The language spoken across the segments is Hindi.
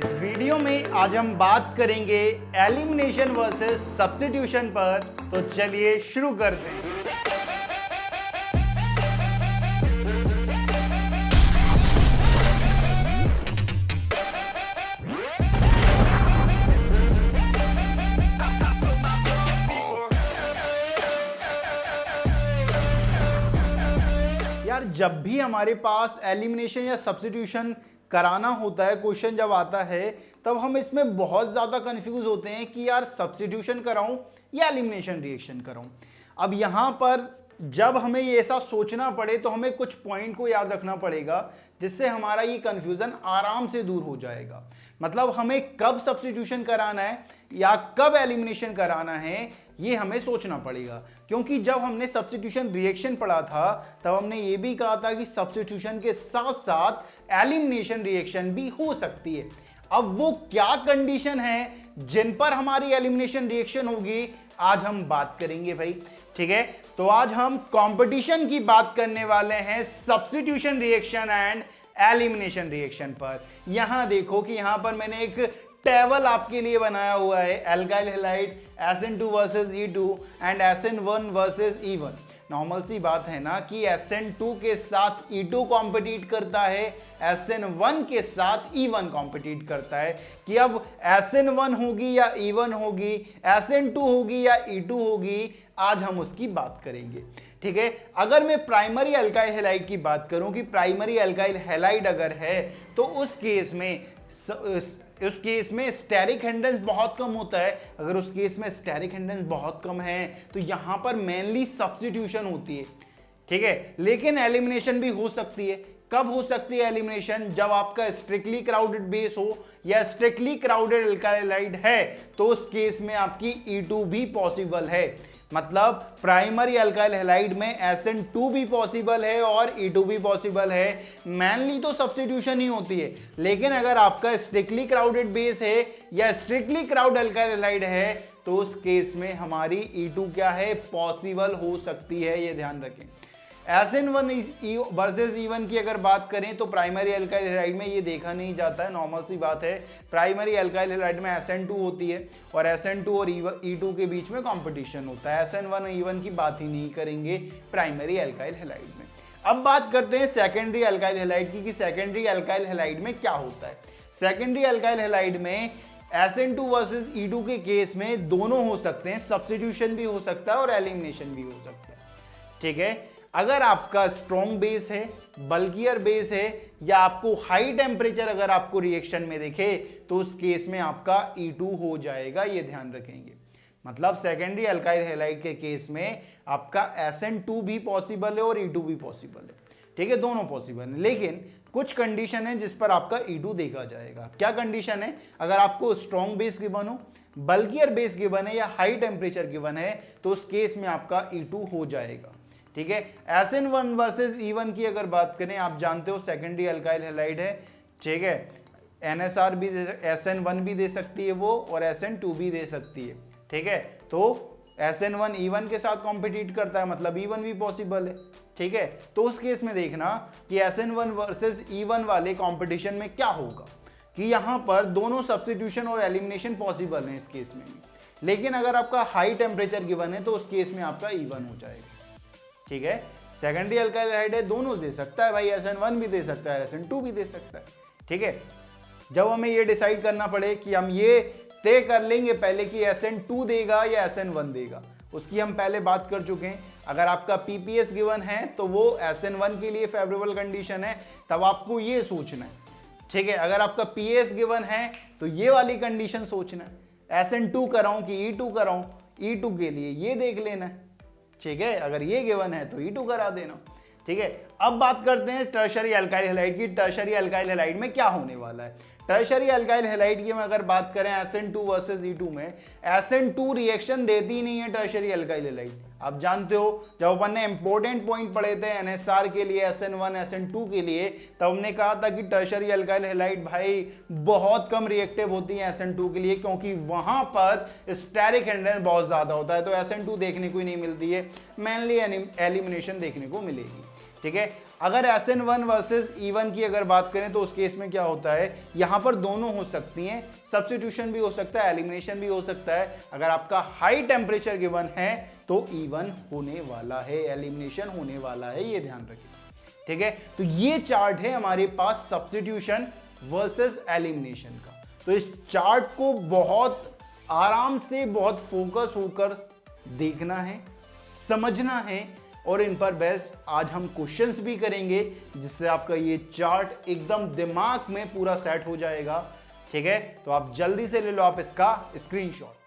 इस वीडियो में आज हम बात करेंगे एलिमिनेशन वर्सेस सब्स्टिट्यूशन पर। तो चलिए शुरू करते हैं। यार जब भी हमारे पास एलिमिनेशन या सब्स्टिट्यूशन कराना होता है, क्वेश्चन जब आता है तब हम इसमें बहुत ज़्यादा कंफ्यूज होते हैं कि यार सब्स्टिट्यूशन कराऊं या एलिमिनेशन रिएक्शन कराऊं। अब यहाँ पर जब हमें ये ऐसा सोचना पड़े तो हमें कुछ पॉइंट को याद रखना पड़ेगा जिससे हमारा ये कंफ्यूजन आराम से दूर हो जाएगा। मतलब हमें कब सब्स्टिट्यूशन कराना है या कब एलिमिनेशन कराना है ये हमें सोचना पड़ेगा, क्योंकि जब हमने सब्स्टिट्यूशन रिएक्शन पढ़ा था तब हमने ये भी कहा था कि सब्स्टिट्यूशन के साथ साथ एलिमिनेशन रिएक्शन भी हो सकती है। अब वो क्या कंडीशन है जिन पर हमारी एलिमिनेशन रिएक्शन होगी आज हम बात करेंगे भाई, ठीक है। तो आज हम कंपटीशन की बात करने वाले हैं substitution reaction and elimination reaction पर। यहां देखो कि यहां पर मैंने एक टेबल आपके लिए बनाया हुआ है, alkyl halide SN2 versus E2 and SN1 versus E1। Normal सी बात है ना कि SN2 के साथ E2 कॉम्पिटिट करता है, SN1 के साथ E1 कॉम्पिटिट करता है। कि अब SN1 होगी या E1 होगी, SN2 होगी या E2 होगी, आज हम उसकी बात करेंगे, ठीक है। अगर मैं प्राइमरी अल्काइल हैलाइड की बात करूं कि प्राइमरी अल्काइल हैलाइड अगर है तो उस केस में स्टेरिक हिंड्रेंस बहुत कम होता है। अगर उस केस में स्टेरिक हिंड्रेंस बहुत कम है तो यहां पर मेनली सब्स्टिट्यूशन होती है, ठीक है। लेकिन एलिमिनेशन भी हो सकती है। कब हो सकती है एलिमिनेशन? जब आपका स्ट्रिक्टली क्राउडेड बेस हो या स्ट्रिक्टली क्राउडेड अल्काइल हैलाइड है तो उस केस में आपकी E2 भी पॉसिबल है। मतलब प्राइमरी अल्काइल हैलाइड में SN2 भी पॉसिबल है और E2 भी पॉसिबल है। मेनली तो सब्स्टिट्यूशन ही होती है, लेकिन अगर आपका स्ट्रिक्टली क्राउडेड बेस है या स्ट्रिक्टली क्राउड अल्काइल हैलाइड है तो उस केस में हमारी E2 क्या है, पॉसिबल हो सकती है, ये ध्यान रखें। SN1 वर्सेस E1 की अगर बात करें तो प्राइमरी अल्काइल हैलाइड में ये देखा नहीं जाता है, नॉर्मल सी बात है। प्राइमरी अल्काइल हैलाइड में SN2 होती है और SN2 और E2 के बीच में कंपटीशन होता है। SN1 और E1 की बात ही नहीं करेंगे प्राइमरी अल्काइल हैलाइड में। अब बात करते हैं सेकेंडरी अल्काइल हैलाइड की कि सेकेंडरी अल्काइल हैलाइड में क्या होता है। सेकेंडरी अल्काइल हैलाइड में SN2 वर्सेस E2 के केस में दोनों हो सकते हैं, सब्स्टिट्यूशन भी हो सकता है और एलिमिनेशन भी हो सकता है, ठीक है। अगर आपका स्ट्रॉन्ग बेस है, बल्कियर बेस है या आपको हाई टेम्परेचर अगर आपको रिएक्शन में दिखे तो उस केस में आपका E2 हो जाएगा, ये ध्यान रखेंगे। मतलब सेकेंडरी अल्काइल हैलाइड के केस में आपका SN2 भी पॉसिबल है और E2 भी पॉसिबल है, ठीक है, दोनों पॉसिबल है। लेकिन कुछ कंडीशन है जिस पर आपका E2 देखा जाएगा। क्या कंडीशन है? अगर आपको स्ट्रॉन्ग बेस गिवन हो, बल्कियर बेस गिवन है या हाई टेम्परेचर गिवन है तो उस केस में आपका E2 हो जाएगा, ठीक है। SN1 वर्सेस E1 की अगर बात करें, आप जानते हो सेकेंडरी अल्काइल हैलाइड है, ठीक है। NSR भी SN1 भी दे सकती है वो और SN2 भी दे सकती है, ठीक है। तो SN1 E1 के साथ कॉम्पिटिट करता है, मतलब E1 भी पॉसिबल है, ठीक है। तो उस केस में देखना कि SN1 वर्सेस E1 वाले कॉम्पिटिशन में क्या होगा कि यहां पर दोनों सब्स्टिट्यूशन और एलिमिनेशन पॉसिबल है इस केस में भी। लेकिन अगर आपका हाई टेम्परेचर गिवन है तो उस केस में आपका E1 हो जाएगा, ठीक है। सेकेंडरी अल्काइल हैलाइड है, दोनों दे सकता है भाई, SN1 भी दे सकता है, SN2 भी दे सकता है, ठीक है। जब हमें ये डिसाइड करना पड़े कि हम ये तय कर लेंगे पहले कि SN2 देगा या SN1 देगा, उसकी हम पहले बात कर चुके हैं। अगर आपका PPS गिवन है तो वो SN1 के लिए फेवरेबल कंडीशन है, तब आपको ये सोचना है, ठीक है। अगर आपका PS गिवन है तो ये वाली कंडीशन सोचना है, SN2 कराऊं कि E2 कराऊं, E2 के लिए ये देख लेना है, ठीक है। अगर ये गिवन है तो E2 करा देना, ठीक है। अब बात करते हैं टर्शरी अल्काइल हैलाइड की। टर्शरी अल्काइल हैलाइड में क्या होने वाला है? टर्शरी अल्काइल हैलाइड की अगर बात करें SN2 वर्सेस E2 में, SN2 रिएक्शन देती ही नहीं है टर्शरी अल्काइल हैलाइड। आप जानते हो जब अपन ने इंपॉर्टेंट पॉइंट पढ़े थे NSR के लिए, SN1 SN2 के लिए, तब हमने कहा था कि टर्शरी अल्काइल हैलाइड भाई बहुत कम रिएक्टिव होती है SN2 के लिए, क्योंकि वहां पर स्टेरिक हिंड्रेंस बहुत ज्यादा होता है, तो SN2 देखने को ही नहीं मिलती है, मेनली एलिमिनेशन देखने को मिलेगी, ठीक है। अगर SN1 वर्सेस E1 की अगर बात करें तो उस केस में क्या होता है, यहां पर दोनों हो सकती हैं, सब्स्टिट्यूशन भी हो सकता है, एलिमिनेशन भी हो सकता है। अगर आपका हाई टेम्परेचर गिवन है तो E1 होने वाला है, एलिमिनेशन होने वाला है, ये ध्यान रखिए। ठीक है, तो ये चार्ट है हमारे पास सब्स्टिट्यूशन वर्सेस एलिमिनेशन का। तो इस चार्ट को बहुत आराम से, बहुत फोकस होकर देखना है, समझना है, और इन पर बेस्ड आज हम क्वेश्चंस भी करेंगे, जिससे आपका ये चार्ट एकदम दिमाग में पूरा सेट हो जाएगा। ठीक है, तो आप जल्दी से ले लो आप इसका स्क्रीनशॉट।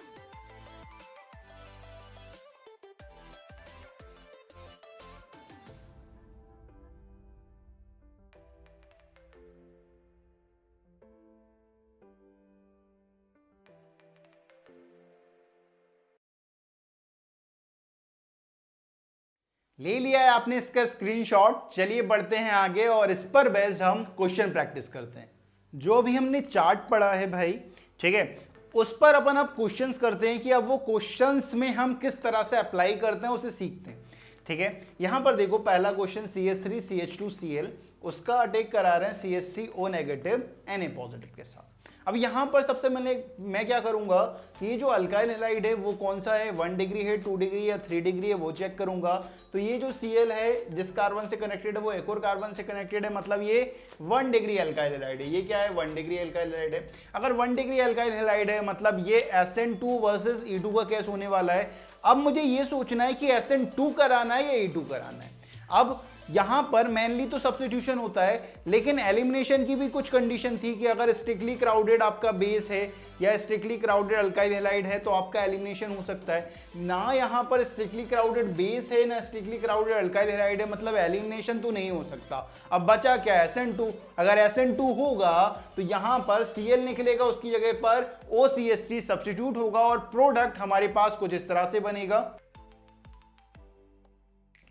ले लिया है आपने इसका स्क्रीनशॉट। चलिए बढ़ते हैं आगे और इस पर बेस्ड हम क्वेश्चन प्रैक्टिस करते हैं। जो भी हमने चार्ट पढ़ा है भाई, ठीक है, उस पर अपन अब क्वेश्चंस करते हैं कि अब वो क्वेश्चंस में हम किस तरह से अप्लाई करते हैं, उसे सीखते हैं। ठीक है, यहां पर देखो पहला क्वेश्चन CH3CH2Cl, उसका अटैक करा रहे हैं CH3O नेगेटिव Na पॉजिटिव के साथ। अब यहां पर सबसे पहले मैं क्या करूंगा कि ये जो अल्काइल हैलाइड है वो कौन सा है, 1 डिग्री है, 2 डिग्री या 3 डिग्री है, वो चेक करूंगा। तो ये जो Cl है जिस कार्बन से कनेक्टेड है वो एक और कार्बन से कनेक्टेड है, मतलब ये 1 डिग्री अल्काइल हैलाइड है। ये क्या है, 1 डिग्री अल्काइल हैलाइड है। अगर 1 डिग्री अल्काइल हैलाइड है मतलब ये SN2 वर्सेस E2 का केस होने वाला है। अब मुझे ये सोचना है कि SN2 कराना है या E2 कराना है। अब यहां पर मेनली तो सब्स्टिट्यूशन होता है, लेकिन एलिमिनेशन की भी कुछ कंडीशन थी कि अगर स्ट्रिक्टली क्राउडेड आपका बेस है या स्ट्रिक्टली क्राउडेड अल्काइल हैलाइड है तो आपका एलिमिनेशन हो सकता है ना। यहां पर स्ट्रिक्टली क्राउडेड बेस है ना स्ट्रिक्टली क्राउडेड अल्काइल हैलाइड है, मतलब एलिमिनेशन तो नहीं हो सकता। अब बचा क्या, SN2। अगर SN2 होगा तो यहां पर Cl निकलेगा, उसकी जगह पर OCH3 सब्स्टिट्यूट होगा और प्रोडक्ट हमारे पास कुछ इस तरह से बनेगा।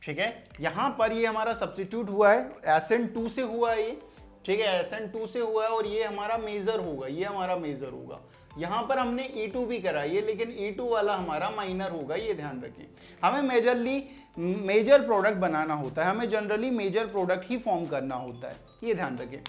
ठीक है, यहां पर ये हमारा सब्स्टिट्यूट हुआ है, SN2 से हुआ है ये। ठीक है, SN2 से हुआ है और ये हमारा मेजर होगा, ये हमारा मेजर होगा। यहां पर हमने E2 भी करा है, लेकिन E2 वाला हमारा माइनर होगा, ये ध्यान रखिए। हमें मेजरली मेजर प्रोडक्ट बनाना होता है, हमें जनरली मेजर प्रोडक्ट ही फॉर्म करना होता है, ये ध्यान रखिए।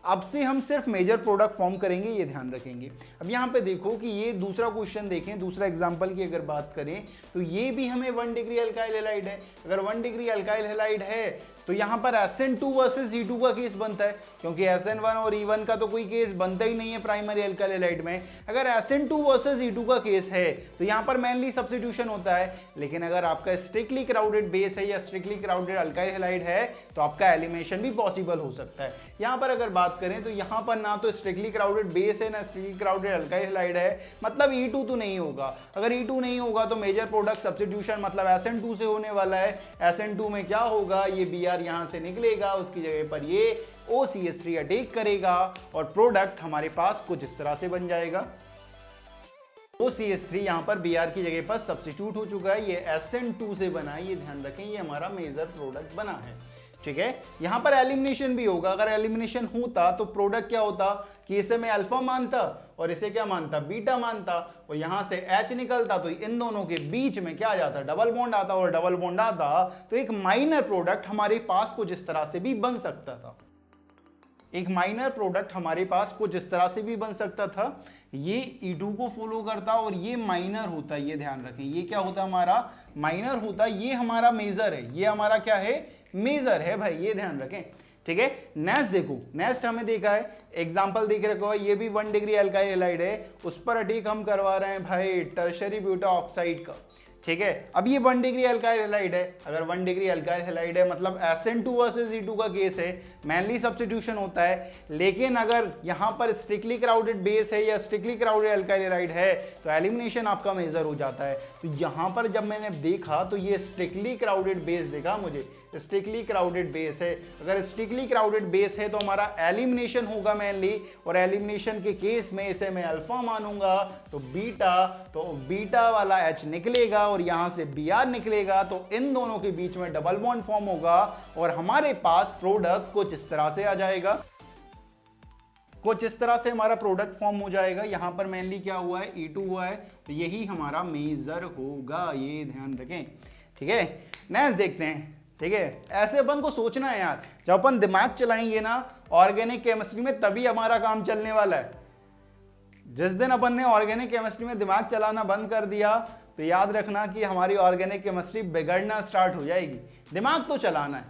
अब से हम सिर्फ मेजर प्रोडक्ट फॉर्म करेंगे, ये ध्यान रखेंगे। अब यहाँ पे देखो कि ये दूसरा क्वेश्चन देखें, दूसरा एग्जांपल की अगर बात करें तो ये भी हमें 1 डिग्री अल्काइल हैलाइड है। अगर 1 डिग्री अल्काइल हैलाइड है तो यहाँ पर SN2 वर्सेस E2 का केस बनता है, क्योंकि SN1 और E1 का तो कोई केस बनता ही नहीं है प्राइमरी अल्काइल हैलाइड में। अगर SN2 वर्सेस E2 का केस है तो यहाँ पर मेनली सब्स्टिट्यूशन होता है, लेकिन अगर आपका स्ट्रिक्टली क्राउडेड बेस है या स्ट्रिक्टली क्राउडेड अल्काइल हैलाइड है तो आपका एलिमिनेशन भी पॉसिबल हो सकता है। यहाँ पर अगर बात करें तो यहाँ पर ना तो स्ट्रिक्टली क्राउडेड बेस है ना स्ट्रिक्टली क्राउडेड अल्काइल हैलाइड है, मतलब E2 तो नहीं होगा। अगर E2 नहीं होगा तो मेजर प्रोडक्ट सब्स्टिट्यूशन मतलब SN2 से होने वाला है। SN2 में क्या होगा, ये Br यहां से निकलेगा, उसकी जगह पर ये OCH3 अटैक करेगा और प्रोडक्ट हमारे पास कुछ इस तरह से बन जाएगा। OCH3 यहां पर Br की जगह पर सब्स्टिट्यूट हो चुका है, ये SN2 से बना है, ये ध्यान रखें, ये हमारा मेजर प्रोडक्ट बना है। ठीक है, यहां पर एलिमिनेशन भी होगा। अगर एलिमिनेशन होता तो प्रोडक्ट क्या होता कि इसे मैं अल्फा मानता और इसे क्या मानता, बीटा मानता, और यहां से H निकलता तो इन दोनों के बीच में क्या आ जाता, डबल बॉन्ड आता, और डबल बॉन्ड आता तो एक माइनर प्रोडक्ट हमारे पास कुछ इस तरह से भी बन सकता था। एक माइनर प्रोडक्ट हमारे पास कुछ इस तरह से भी बन सकता था। ये E2 को फॉलो करता और ये माइनर होता, ये ध्यान रखें, ये क्या होता हमारा माइनर होता, ये हमारा मेजर है, ये हमारा क्या है, मेजर है भाई, ये ध्यान रखें। ठीक है, नेक्स्ट देखो, नेक्स्ट हमें देखा है एग्जांपल देख रखा है, ये भी 1 डिग्री अल्काइल हैलाइड है, उस पर अटैक हम करवा रहे हैं भाई टर्शरी ब्यूटा ऑक्साइड का। ठीक है, अब ये 1 डिग्री अल्काइल हैलाइड है। अगर 1 डिग्री अल्काइल हैलाइड है मतलब SN2 वर्सेस E2 का केस है, मेनली सब्स्टिट्यूशन होता है। लेकिन अगर यहां पर स्ट्रिक्टली क्राउडेड बेस है या स्ट्रिक्टली क्राउडेड अल्काइल हैलाइड है तो एलिमिनेशन आपका मेजर हो जाता है। तो यहां पर जब मैंने देखा तो ये स्ट्रिक्टली क्राउडेड बेस देखा, मुझे स्ट्रिक्टली क्राउडेड बेस है। अगर स्ट्रिक्टली क्राउडेड बेस है तो हमारा एलिमिनेशन होगा मेनली, और एलिमिनेशन के केस में इसे मैं अल्फा मानूंगा तो बीटा वाला H निकलेगा और यहां से Br निकलेगा, तो इन दोनों के बीच में डबल बॉन्ड फॉर्म होगा और हमारे पास प्रोडक्ट कुछ इस तरह से आ जाएगा, कुछ इस तरह से हमारा प्रोडक्ट फॉर्म हो जाएगा। यहां पर मेनली क्या हुआ है, E2 हुआ है, तो यही हमारा मेजर होगा, ये ध्यान रखें। ठीक है, नेक्स्ट देखते हैं। ठीक है, ऐसे अपन को सोचना है यार। जब अपन दिमाग चलाएंगे ना ऑर्गेनिक केमिस्ट्री में, तभी हमारा काम चलने वाला है। जिस दिन अपन ने ऑर्गेनिक केमिस्ट्री में दिमाग चलाना बंद कर दिया तो याद रखना कि हमारी ऑर्गेनिक केमिस्ट्री बिगड़ना स्टार्ट हो जाएगी। दिमाग तो चलाना है,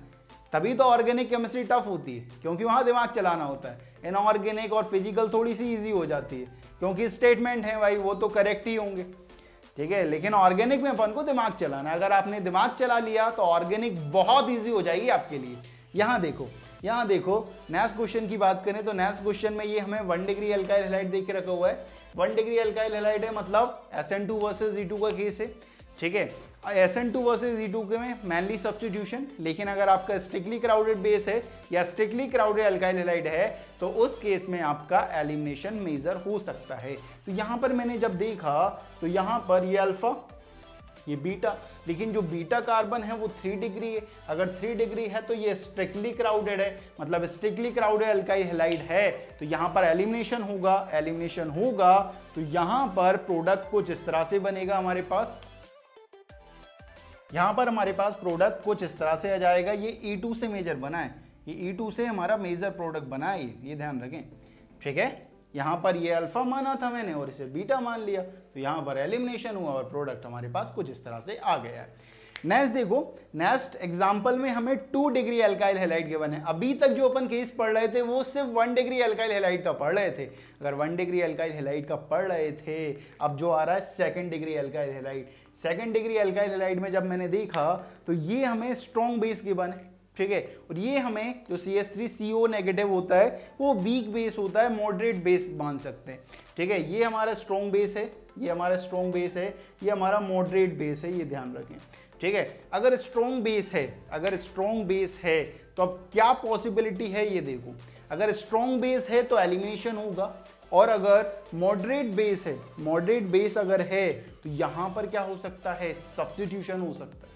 तभी तो ऑर्गेनिक केमिस्ट्री टफ होती है, क्योंकि वहां दिमाग चलाना होता है। इनऑर्गेनिक और फिजिकल थोड़ी सी इजी हो जाती है, क्योंकि स्टेटमेंट है भाई, वो तो करेक्ट ही होंगे, ठीक है। लेकिन ऑर्गेनिक में अपन को दिमाग चलाना है। अगर आपने दिमाग चला लिया तो ऑर्गेनिक बहुत ईजी हो जाएगी आपके लिए। यहाँ देखो नेक्स्ट क्वेश्चन की बात करें तो नेक्स्ट क्वेश्चन में ये हमें 1 डिग्री एल्काइल हैलाइड देख के रखा हुआ है। 1 डिग्री एल्काइल हैलाइड है, मतलब SN2 वर्सेस E2 का केस है, ठीक है। SN2 वर्सेस E2 के में मेनली सब्स्टिट्यूशन, लेकिन अगर आपका स्ट्रिक्टली क्राउडेड बेस है या स्ट्रिक्टली क्राउडेड एल्काइल हैलाइड है तो उस केस में आपका एलिमिनेशन मेजर हो सकता है। तो यहाँ पर मैंने जब देखा तो यहाँ पर ये अल्फा, ये बीटा, लेकिन जो बीटा कार्बन है वो 3 डिग्री है। अगर 3 डिग्री है तो ये स्ट्रिक्टली क्राउडेड है, मतलब स्ट्रिक्टली क्राउडेड एल्काइल हैलाइड है, तो यहाँ पर एलिमिनेशन होगा। तो यहाँ पर प्रोडक्ट कुछ इस तरह से बनेगा हमारे पास। यहाँ पर हमारे पास प्रोडक्ट कुछ इस तरह से आ जाएगा। ये E2 से मेजर बना है, ये E2 से हमारा मेजर प्रोडक्ट बना है, ये ध्यान रखें, ठीक है। यहाँ पर ये अल्फा माना था मैंने और इसे बीटा मान लिया, तो यहाँ पर एलिमिनेशन हुआ और प्रोडक्ट हमारे पास कुछ इस तरह से आ गया है। नेक्स्ट देखो, नेक्स्ट एग्जांपल में हमें 2 डिग्री एल्काइल हैलाइड गिवन है। अभी तक जो अपन केस पढ़ रहे थे वो सिर्फ 1 डिग्री एल्काइल हैलाइड का पढ़ रहे थे। अगर 1 डिग्री एल्काइल हैलाइड का पढ़ रहे थे, अब जो आ रहा है 2 degree alkyl halide. 2 degree alkyl halide में जब मैंने देखा तो ये हमें स्ट्रॉन्ग बेस गिवन है, ठीक है। और ये हमें जो CH3CO नेगेटिव होता है वो वीक बेस होता है, मॉडरेट बेस मान सकते हैं, ठीक है। ये हमारा स्ट्रॉन्ग बेस है, ये हमारा स्ट्रॉन्ग बेस है, ये हमारा मॉडरेट बेस है, ये ध्यान रखें, ठीक है। अगर स्ट्रॉन्ग बेस है तो अब क्या पॉसिबिलिटी है ये देखो। अगर स्ट्रॉन्ग बेस है तो एलिमिनेशन होगा, और अगर मॉडरेट बेस अगर है तो यहां पर क्या हो सकता है, सब्स्टिट्यूशन हो सकता है,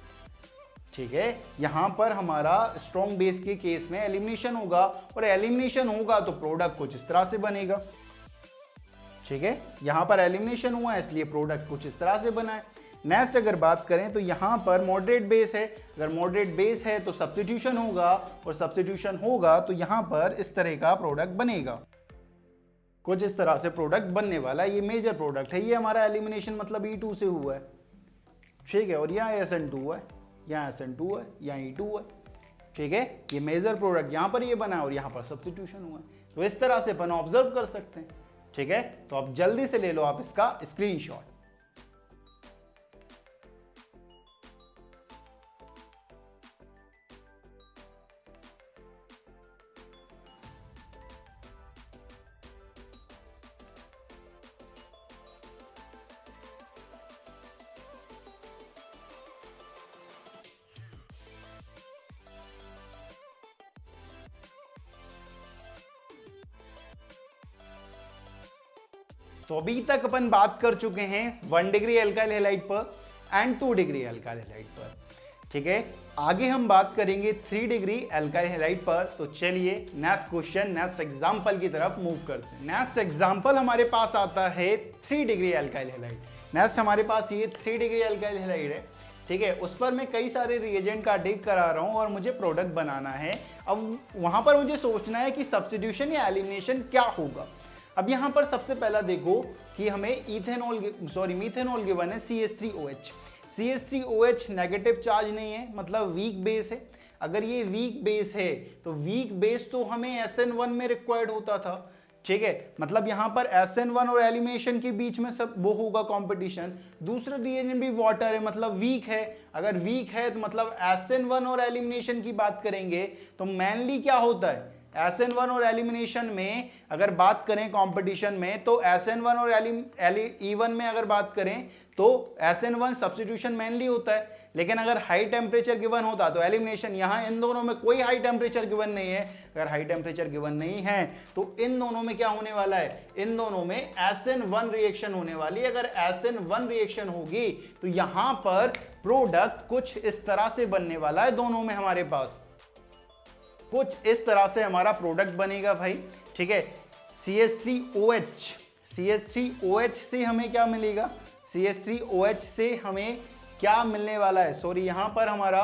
ठीक है। यहां पर हमारा स्ट्रॉन्ग बेस के केस में एलिमिनेशन होगा, और एलिमिनेशन होगा तो प्रोडक्ट कुछ इस तरह से बनेगा, ठीक है। यहां पर एलिमिनेशन हुआ इसलिए प्रोडक्ट कुछ इस तरह से बना है। नेक्स्ट अगर बात करें तो यहां पर मॉडरेट बेस है, अगर मॉडरेट बेस है तो सब्स्टिट्यूशन होगा, और सब्स्टिट्यूशन होगा तो यहां पर इस तरह का प्रोडक्ट बनेगा, कुछ इस तरह से प्रोडक्ट बनने वाला है। ये मेजर प्रोडक्ट है, ये हमारा एलिमिनेशन मतलब E2 से हुआ है, ठीक है। और यहाँ SN2 है, यहाँ SN2 है, यहाँ E2 है, ठीक है। ये मेजर प्रोडक्ट यहाँ पर ये बना है और यहाँ पर सब्स्टिट्यूशन हुआ है। तो इस तरह से अपन ऑब्जर्व कर सकते हैं, ठीक है। तो अब जल्दी से ले लो आप इसका स्क्रीनशॉट। तो अभी तक अपन बात कर चुके हैं 1 डिग्री एल्काइल हैलाइड पर एंड 2 डिग्री एल्काइल हैलाइड पर, ठीक है। आगे हम बात करेंगे 3 डिग्री एल्काइल हैलाइड पर। तो चलिए नेक्स्ट क्वेश्चन, नेक्स्ट एग्जांपल की तरफ मूव करते हैं। नेक्स्ट एग्जांपल हमारे पास आता है 3 डिग्री एल्काइल हैलाइड। नेक्स्ट हमारे पास ये 3 डिग्री एल्काइल हैलाइड है, ठीक है। उस पर मैं कई सारे रिएजेंट का टेक करा रहा हूं और मुझे प्रोडक्ट बनाना है। अब वहां पर मुझे सोचना है कि सब्स्टिट्यूशन या एलिमिनेशन क्या होगा। अब यहां पर सबसे पहला देखो कि हमें मीथेनॉल गिवन है CH3OH। CH3OH नेगेटिव चार्ज नहीं है, मतलब वीक बेस है। अगर ये वीक बेस है तो वीक बेस तो हमें SN1 में रिक्वायर्ड होता था, ठीक है। मतलब यहां पर SN1 और एलिमिनेशन के बीच में सब वो होगा कंपटीशन। दूसरा रिएजेंट भी वाटर है, मतलब वीक है। अगर वीक है तो मतलब SN1 और एलिमिनेशन की बात करेंगे तो मेनली क्या होता है, SN1 और एलिमिनेशन में अगर बात करें कंपटीशन में तो SN1 और E1 में अगर बात करें तो SN1 सब्स्टिट्यूशन मेनली होता है। लेकिन अगर हाई टेम्परेचर गिवन होता तो एलिमिनेशन। यहाँ इन दोनों में कोई हाई टेम्परेचर गिवन नहीं है। अगर हाई टेम्परेचर गिवन नहीं है तो इन दोनों में क्या होने वाला है, इन दोनों में SN1 रिएक्शन होने वाली है। अगर SN1 रिएक्शन होगी तो यहां पर प्रोडक्ट कुछ इस तरह से बनने वाला है। दोनों में हमारे पास कुछ इस तरह से हमारा प्रोडक्ट बनेगा भाई, ठीक है। CH3OH से हमें क्या मिलेगा, CH3OH से हमें क्या मिलने वाला है, सॉरी यहां पर हमारा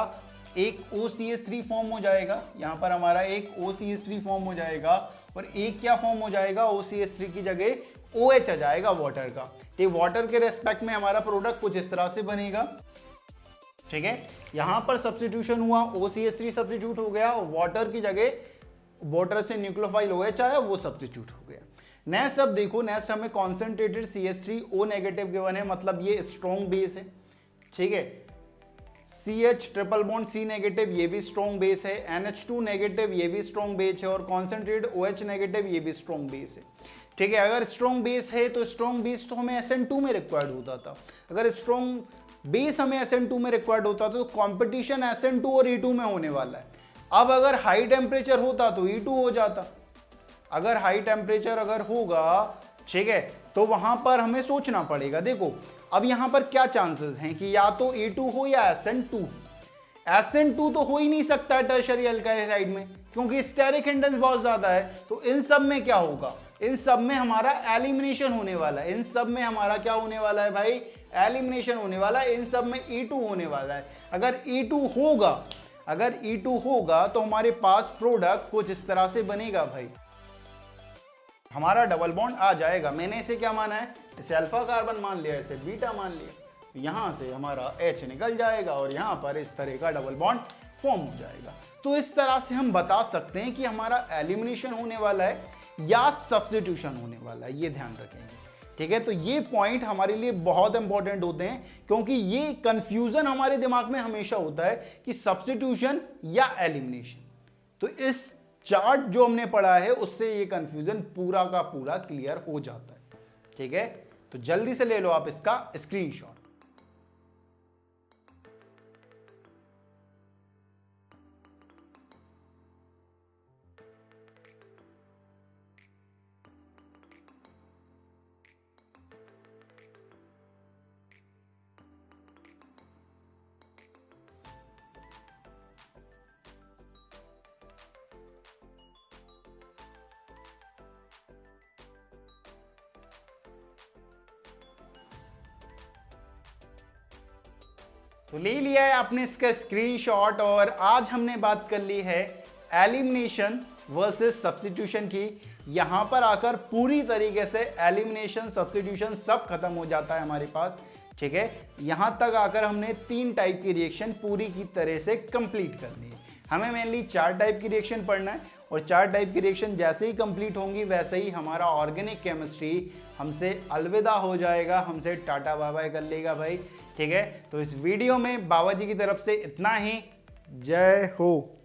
एक OCH3 फॉर्म हो जाएगा, यहाँ पर हमारा एक OCH3 फॉर्म हो जाएगा और एक क्या फॉर्म हो जाएगा, OCH3 की जगह OH आ जाएगा वाटर का। तो वाटर के रेस्पेक्ट में हमारा प्रोडक्ट कुछ इस तरह से बनेगा। ठीक है, यहां पर सब्स्टिट्यूशन हुआ, OCH3 सब्स्टिट्यूट हो गया और वाटर की जगह वाटर से न्यूक्लियोफाइल OH आया, वो सब्स्टिट्यूट हो गया। नेक्स्ट अब देखो, नेक्स्ट हमें कॉन्सेंट्रेटेड CH3O नेगेटिव गिवन है, मतलब ये स्ट्रॉन्ग बेस है। ठीक है, CH triple bond C negative, ये भी स्ट्रॉन्ग बेस है। NH2 नेगेटिव, ये भी स्ट्रॉन्ग बेस है और कॉन्सेंट्रेटेड OH नेगेटिव, ये भी स्ट्रॉन्ग बेस है। ठीक है, अगर स्ट्रॉन्ग बेस है तो स्ट्रॉन्ग बेस तो हमें SN2 में रिक्वायर्ड होता था। अगर स्ट्रॉन्ग बेस हमें SN2 में रिक्वायर्ड होता था तो कंपटीशन SN2 और E2 में होने वाला है। अब अगर हाई टेम्परेचर होता तो E2 हो जाता। अगर हाई टेम्परेचर अगर होगा, ठीक है, तो वहां पर हमें सोचना पड़ेगा। देखो अब यहां पर क्या चांसेस हैं कि या तो E2 हो या SN2। SN2 तो हो ही नहीं सकता टर्शरी अल्काइल हाइड में, क्योंकि स्टेरिक हिंडेंस बहुत ज्यादा है। तो इन सब में क्या होगा, इन सब में हमारा एलिमिनेशन होने वाला है। इन सब में हमारा क्या होने वाला है भाई, एलिमिनेशन होने वाला है। इन सब में E2 होने वाला है। अगर E2 होगा तो हमारे पास प्रोडक्ट कुछ इस तरह से बनेगा भाई, हमारा डबल बॉन्ड आ जाएगा। मैंने इसे क्या माना है, इसे अल्फा कार्बन मान लिया, इसे बीटा मान लिया। यहां से हमारा H निकल जाएगा और यहां पर इस तरह का डबल बॉन्ड फॉर्म हो जाएगा। तो इस तरह से हम बता सकते हैं कि हमारा एलिमिनेशन होने वाला है या सब्स्टिट्यूशन होने वाला है, ये ध्यान रखेंगे। ठीक है, तो ये पॉइंट हमारे लिए बहुत इंपॉर्टेंट होते हैं, क्योंकि ये कंफ्यूजन हमारे दिमाग में हमेशा होता है कि सब्स्टिट्यूशन या एलिमिनेशन। तो इस चार्ट जो हमने पढ़ा है उससे ये कंफ्यूजन पूरा का पूरा क्लियर हो जाता है। ठीक है, तो जल्दी से ले लो आप इसका स्क्रीनशॉट। तो ले लिया है आपने इसका स्क्रीनशॉट और आज हमने बात कर ली है एलिमिनेशन वर्सेस सब्स्टिट्यूशन की। यहां पर आकर पूरी तरीके से एलिमिनेशन सब्स्टिट्यूशन सब खत्म हो जाता है हमारे पास। ठीक है, यहां तक आकर हमने 3 टाइप की रिएक्शन पूरी की तरह से कंप्लीट कर ली है। हमें मेनली 4 टाइप की रिएक्शन पढ़ना है और 4 टाइप की रिएक्शन जैसे ही कंप्लीट होंगी वैसे ही हमारा ऑर्गेनिक केमिस्ट्री हमसे अलविदा हो जाएगा, हमसे टाटा बाय बाय कर लेगा भाई। ठीक है, तो इस वीडियो में बाबा जी की तरफ से इतना ही। जय हो।